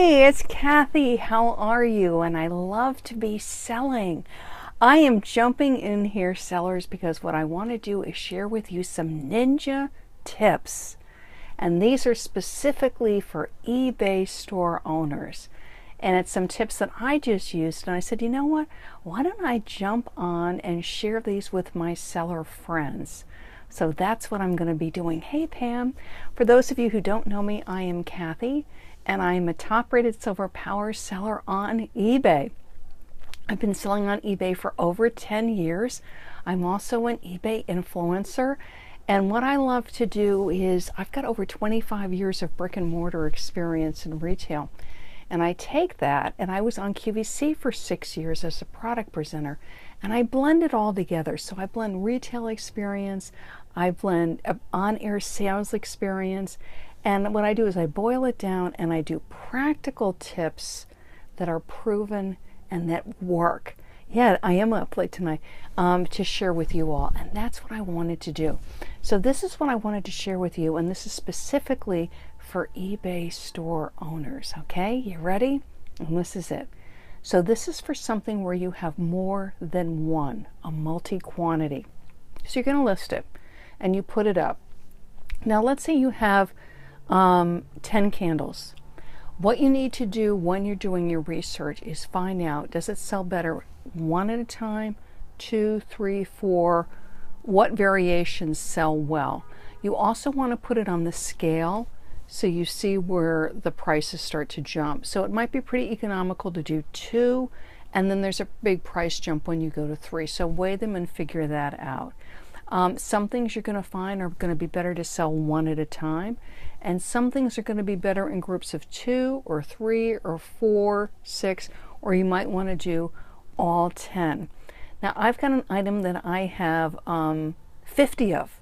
Hey, it's Kathy. How are you? And I love to be selling. I am jumping in here, sellers, because what I want to do is share with you some ninja tips. And these are specifically for eBay store owners. And it's some tips that I just used. And I said, you know what? Why don't I jump on and share these with my seller friends? So that's what I'm going to be doing. Hey, Pam. For those of you who don't know me, I am Kathy, and I am a top-rated silver power seller on eBay. I've been selling on eBay for over 10 years. I'm also an eBay influencer. And what I love to do is I've got over 25 years of brick and mortar experience in retail. And I take that, and I was on QVC for 6 years as a product presenter, and I blend it all together. So I blend retail experience, I blend on-air sales experience, and what I do is I boil it down and I do practical tips that are proven and that work. Yeah, I am up late tonight to share with you all, and that's what I wanted to do. So this is what I wanted to share with you, and this is specifically for eBay store owners. Okay, you ready? And this is it. So this is for something where you have more than one, a multi-quantity. So you're going to list it and you put it up. Now let's say you have 10 candles. What you need to do when you're doing your research is find out, does it sell better one at a time, 2, 3, 4? What variations sell well? You also want to put it on the scale so you see where the prices start to jump. So it might be pretty economical to do 2, and then there's a big price jump when you go to 3. So weigh them and figure that out. Some things you're going to find are going to be better to sell 1 at a time, and some things are going to be better in groups of 2 or 3 or 4, 6, or you might want to do all 10. Now I've got an item that I have 50 of.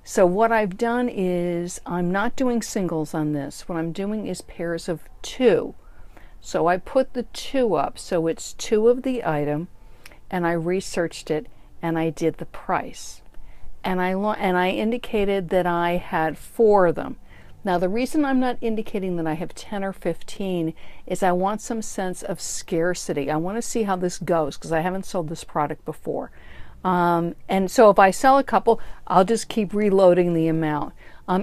So what I've done is I'm not doing singles on this. What I'm doing is pairs of 2. So I put the 2 up. So it's 2 of the item, and I researched it, and I did the price. And I indicated that I had 4 of them. Now the reason I'm not indicating that I have 10 or 15 is I want some sense of scarcity. I want to see how this goes because I haven't sold this product before. And so if I sell a couple, I'll just keep reloading the amount.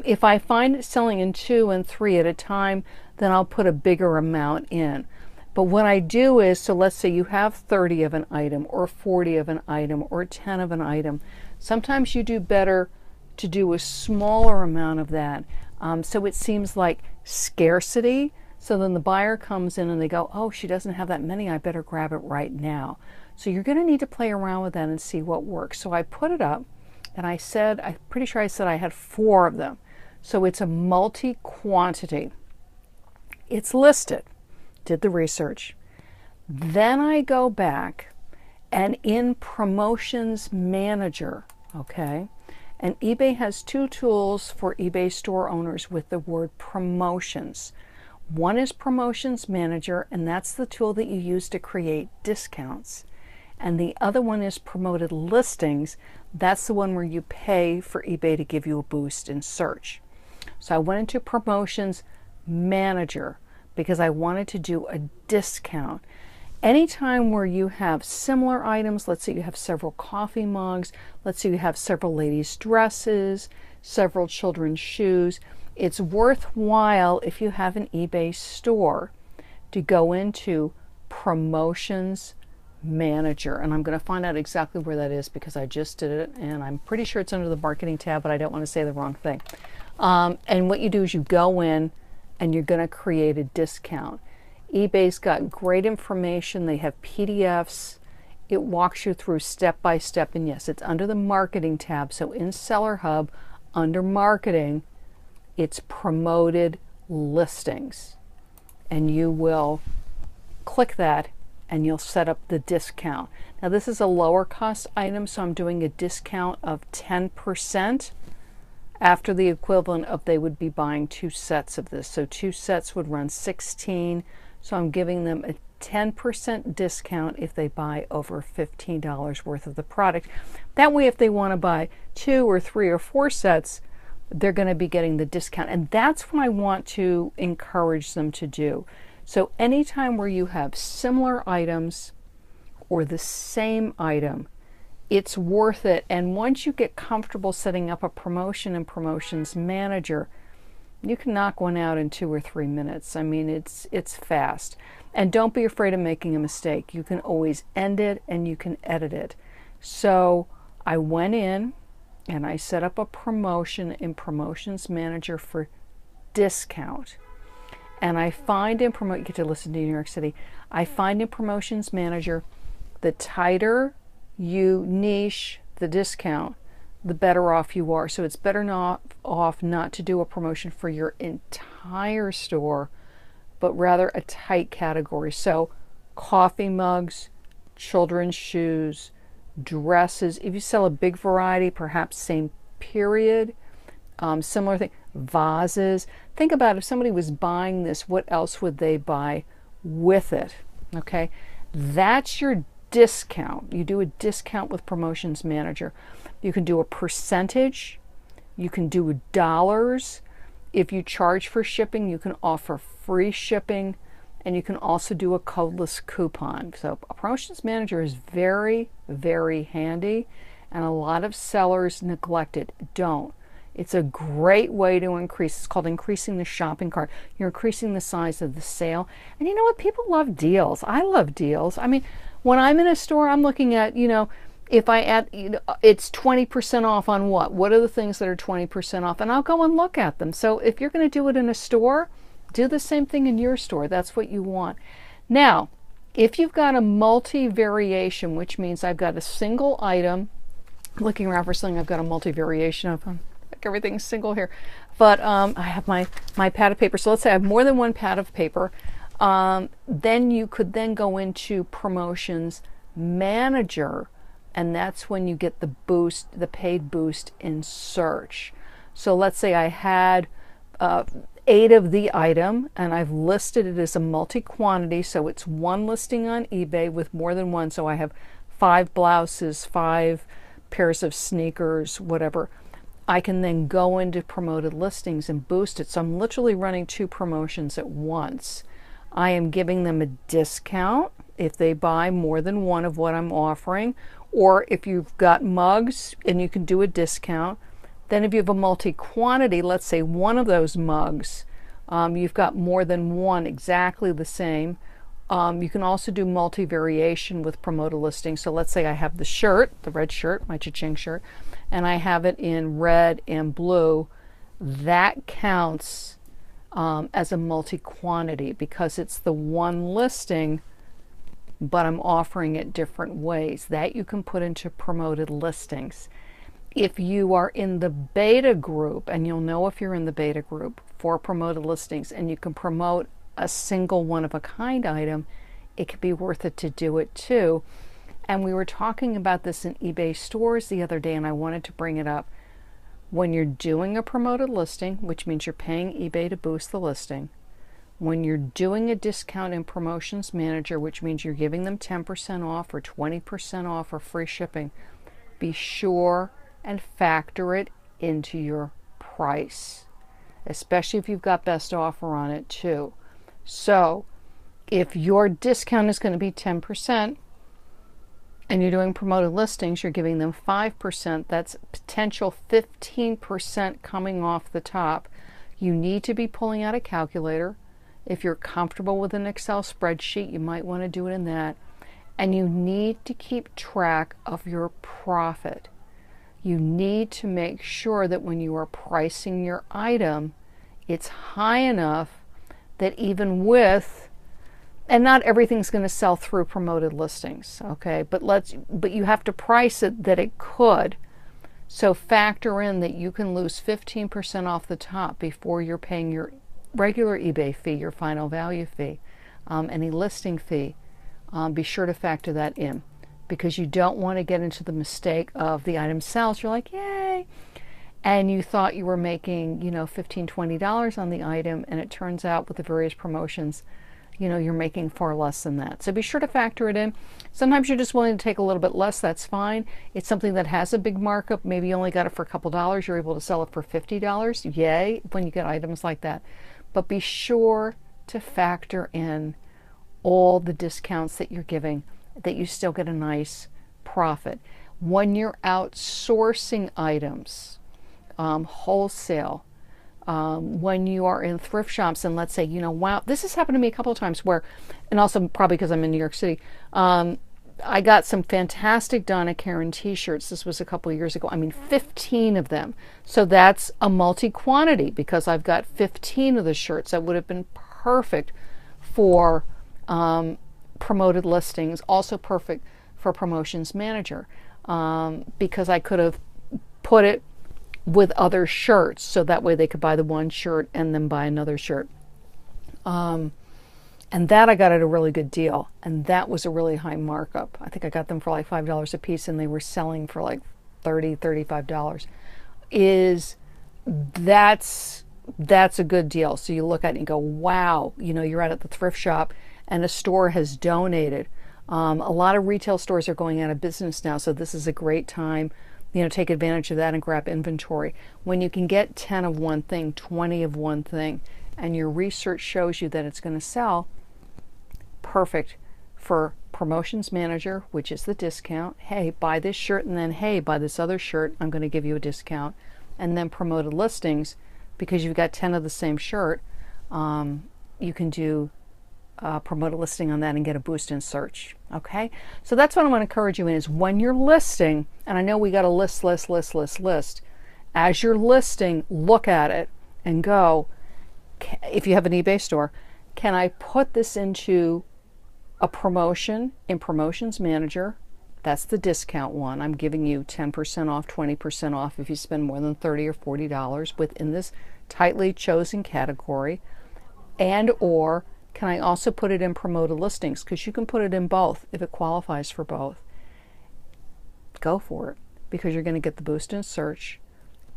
If I find it selling in 2 and 3 at a time, then I'll put a bigger amount in. But what I do is, so let's say you have 30 of an item or 40 of an item or 10 of an item. Sometimes you do better to do a smaller amount of that. So it seems like scarcity. So then the buyer comes in and they go, oh, she doesn't have that many. I better grab it right now. So you're going to need to play around with that and see what works. So I put it up and I said, I'm pretty sure I said I had 4 of them. So it's a multi-quantity. It's listed. Did the research. Then I go back and in Promotions Manager, okay, and eBay has 2 tools for eBay store owners with the word promotions. One is Promotions Manager, and that's the tool that you use to create discounts. And the other one is Promoted Listings. That's the one where you pay for eBay to give you a boost in search. So I went into Promotions Manager because I wanted to do a discount. Anytime where you have similar items, let's say you have several coffee mugs, let's say you have several ladies' dresses, several children's shoes, it's worthwhile if you have an eBay store to go into Promotions Manager. And I'm going to find out exactly where that is because I just did it and I'm pretty sure it's under the marketing tab, but I don't want to say the wrong thing. And what you do is you go in and you're going to create a discount. eBay's got great information. They have PDFs. It walks you through step by step. And yes, it's under the marketing tab. So in Seller Hub, under marketing, it's promoted listings. And you will click that and you'll set up the discount. Now this is a lower cost item, so I'm doing a discount of 10%. After the equivalent of they would be buying 2 sets of this. So 2 sets would run $16. So I'm giving them a 10% discount if they buy over $15 worth of the product. That way if they want to buy 2 or 3 or 4 sets, they're going to be getting the discount. And that's what I want to encourage them to do. So anytime where you have similar items or the same item, it's worth it. And once you get comfortable setting up a promotion in Promotions Manager, you can knock one out in 2 or 3 minutes. I mean, it's fast. And don't be afraid of making a mistake. You can always end it and you can edit it. So I went in and I set up a promotion in Promotions Manager for discount. And I find in you get to listen to New York City. I find in Promotions Manager, the tighter you niche the discount, the better off you are. So it's better not to do a promotion for your entire store, but rather a tight category. So coffee mugs, children's shoes, dresses. If you sell a big variety, perhaps same period, similar thing, vases. Think about if somebody was buying this, what else would they buy with it? Okay, that's your discount. You do a discount with Promotions Manager. You can do a percentage. You can do dollars. If you charge for shipping, you can offer free shipping, and you can also do a codeless coupon. So a Promotions Manager is very, very handy, and a lot of sellers neglect it. Don't. It's a great way to increase. It's called increasing the shopping cart. You're increasing the size of the sale. And you know what? People love deals. I love deals. I mean, when I'm in a store, I'm looking at, if I add, it's 20% off on what? What are the things that are 20% off? And I'll go and look at them. So if you're going to do it in a store, do the same thing in your store. That's what you want. Now, if you've got a multi-variation, which means I've got a single item, looking around for something I've got a multi-variation of, like everything's single here, but I have my pad of paper. So let's say I have more than one pad of paper. Then you could then go into Promotions Manager, and that's when you get the boost, the paid boost in search. So let's say I had 8 of the item, and I've listed it as a multi-quantity, so it's one listing on eBay with more than one. So I have 5 blouses, 5 pairs of sneakers, whatever. I can then go into promoted listings and boost it. So I'm literally running 2 promotions at once. I am giving them a discount if they buy more than one of what I'm offering, or if you've got mugs and you can do a discount. Then if you have a multi-quantity, let's say one of those mugs, you've got more than one exactly the same. You can also do multi-variation with promoted listings. So let's say I have the shirt, the red shirt, my cha-ching shirt, and I have it in red and blue. That counts as a multi-quantity because it's the one listing, but I'm offering it different ways. That you can put into promoted listings. If you are in the beta group, and you'll know if you're in the beta group for promoted listings, and you can promote a single one-of-a-kind item, it could be worth it to do it too. And we were talking about this in eBay stores the other day, and I wanted to bring it up. When you're doing a promoted listing, which means you're paying eBay to boost the listing, when you're doing a discount in Promotions Manager, which means you're giving them 10% off or 20% off or free shipping, be sure and factor it into your price, especially if you've got best offer on it too. So if your discount is going to be 10% and you're doing promoted listings, you're giving them 5%, that's potential 15% coming off the top. You need to be pulling out a calculator. If you're comfortable with an Excel spreadsheet, you might want to do it in that. And you need to keep track of your profit. You need to make sure that when you are pricing your item, it's high enough that even with, and not everything's going to sell through promoted listings, okay? But you have to price it that it could. So factor in that you can lose 15% off the top before you're paying your regular eBay fee, your final value fee, any listing fee. Be sure to factor that in, because you don't want to get into the mistake of the item sells. You're like, yay! And you thought you were making, $15, $20 on the item, and it turns out with the various promotions, you're making far less than that. So be sure to factor it in. Sometimes you're just willing to take a little bit less. That's fine. It's something that has a big markup. Maybe you only got it for a couple dollars. You're able to sell it for $50. Yay, when you get items like that. But be sure to factor in all the discounts that you're giving, that you still get a nice profit. When you're outsourcing items, wholesale, when you are in thrift shops, and let's say, wow, this has happened to me a couple of times where, and also probably because I'm in New York City, I got some fantastic Donna Karan t-shirts. This was a couple of years ago. 15 of them. So that's a multi-quantity because I've got 15 of the shirts. That would have been perfect for promoted listings, also perfect for promotions manager, because I could have put it with other shirts, so that way they could buy the one shirt and then buy another shirt. And that I got at a really good deal, and that was a really high markup. I think I got them for like $5 a piece, and they were selling for like $30, $35. That's a good deal. So you look at it and go, wow, you're out at the thrift shop and a store has donated. A lot of retail stores are going out of business now, so this is a great time, take advantage of that and grab inventory. When you can get 10 of one thing, 20 of one thing, and your research shows you that it's going to sell, perfect for promotions manager, which is the discount. Hey, buy this shirt, and then hey, buy this other shirt, I'm going to give you a discount. And then promoted listings, because you've got 10 of the same shirt, you can do promote a listing on that and get a boost in search. Okay, so that's what I want to encourage you in, is when you're listing, and I know we got a list. As you're listing, look at it and go, if you have an eBay store, can I put this into a promotion in Promotions Manager? That's the discount one. I'm giving you 10% off, 20% off if you spend more than $30 or $40 within this tightly chosen category. And or can I also put it in promoted listings? Because you can put it in both if it qualifies for both. Go for it, because you're going to get the boost in search,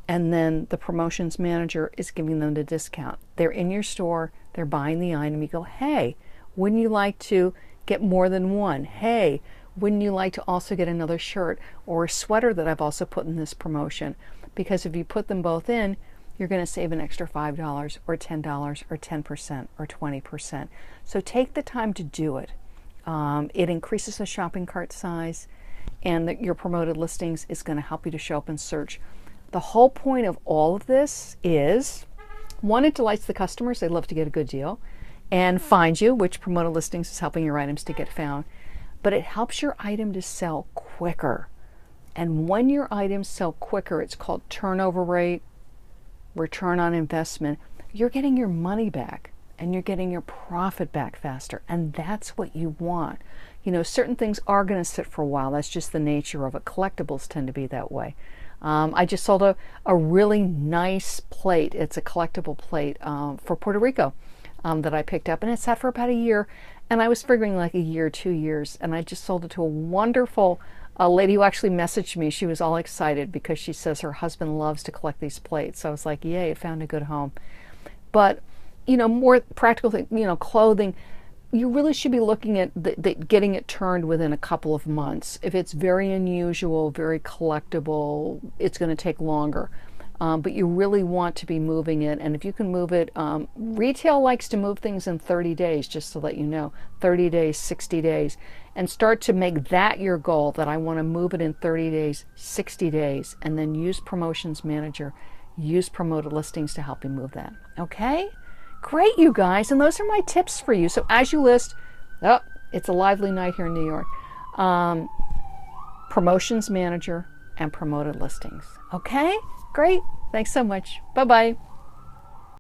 and then the Promotions Manager is giving them the discount. They're in your store, they're buying the item. You go, hey, wouldn't you like to get more than one? Hey, wouldn't you like to also get another shirt or a sweater that I've also put in this promotion? Because if you put them both in, you're going to save an extra $5 or $10 or 10% or 20%. So take the time to do it. It increases the shopping cart size, and your promoted listings is going to help you to show up in search. The whole point of all of this is, one, it delights the customers. They love to get a good deal and find you, which promoted listings is helping your items to get found. But it helps your item to sell quicker. And when your items sell quicker, it's called turnover rate, return on investment. You're getting your money back and you're getting your profit back faster. And that's what you want. Certain things are going to sit for a while. That's just the nature of it. Collectibles tend to be that way. I just sold a really nice plate. It's a collectible plate for Puerto Rico that I picked up, and it sat for about a year, and I was figuring like a year, 2 years, and I just sold it to a wonderful lady who actually messaged me. She was all excited because she says her husband loves to collect these plates. So I was like, yay, it found a good home. But, more practical thing, clothing, you really should be looking at getting it turned within a couple of months. If it's very unusual, very collectible, it's going to take longer. But you really want to be moving it. And if you can move it, retail likes to move things in 30 days, just to let you know, 30 days, 60 days, and start to make that your goal, that I want to move it in 30 days, 60 days, and then use Promotions Manager, use promoted listings to help you move that. Okay? Great, you guys. And those are my tips for you. So as you list, it's a lively night here in New York. Promotions Manager and promoted listings. Okay? Great. Thanks so much. Bye-bye.